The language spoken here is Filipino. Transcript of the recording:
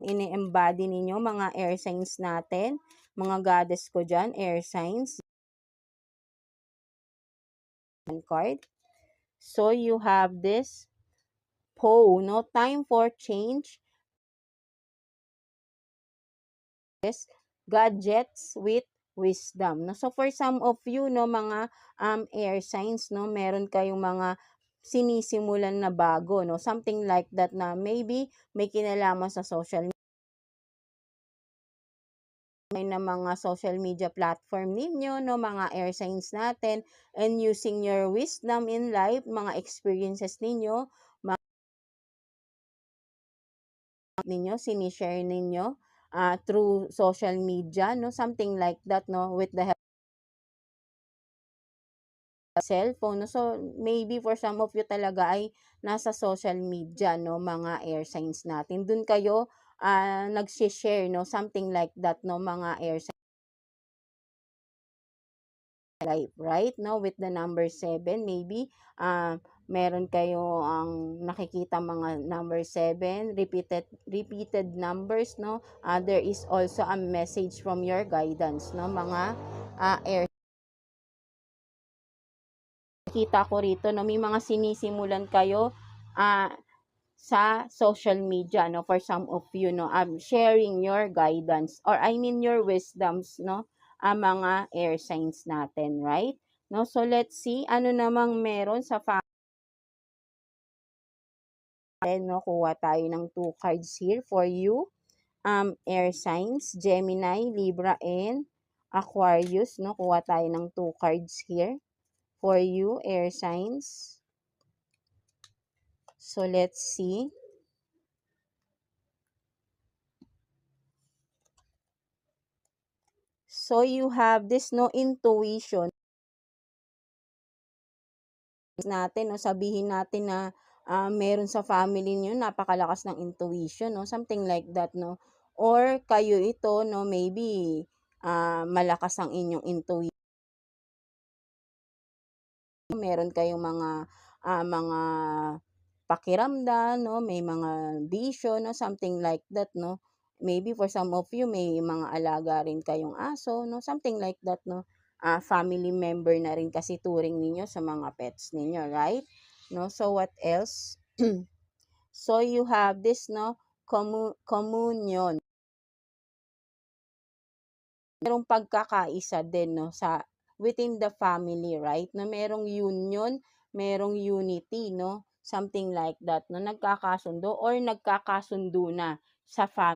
ini-embody ninyo, mga air signs natin, mga goddess ko dyan, air signs. Card. So, you have this Po, no? Time for change. Gadgets with wisdom, no? So, for some of you, no, mga air signs, no, meron kayong mga sinisimulan na bago, no? Something like that na maybe may kinalaman sa social media, na mga social media platform ninyo, no, mga air signs natin, and using your wisdom in life, mga experiences ninyo, sinishare ninyo through social media, no, something like that, no, with the help of cellphone, no? So maybe for some of you talaga ay nasa social media, no, mga air signs natin, dun kayo nagsi-share, no, something like that, no, mga air signs life, right, no, with the number 7, maybe meron kayo ang nakikita mga number 7, repeated numbers, no. There is also a message from your guidance, no, mga air. Kita ko rito, no, may mga sinisimulan kayo sa social media, no, for some of you, no, sharing your guidance, or I mean your wisdoms, no, mga air signs natin, right? No, so let's see ano namang meron sa no, kuha tayo ng 2 cards here for you. Air signs, Gemini, Libra, and Aquarius, no, kuha tayo ng 2 cards here for you, air signs. So let's see. So you have this, no, intuition natin, no, sabihin natin na meron sa family niyo napakalakas ng intuition, no, something like that, no, or kayo ito, no, maybe malakas ang inyong intuition, meron kayong mga pakiramdam, no, may mga vision, no, something like that, no, maybe for some of you may mga alaga rin kayong aso, no, something like that, no. Family member na rin kasi turing ninyo sa mga pets ninyo, right? No, so what else? So you have this, no, communion. Merong pagkakaisa din, no, sa within the family, right? Na merong union, merong unity, no? Something like that, no? Nagkakasundo or nagkakasundo na sa family.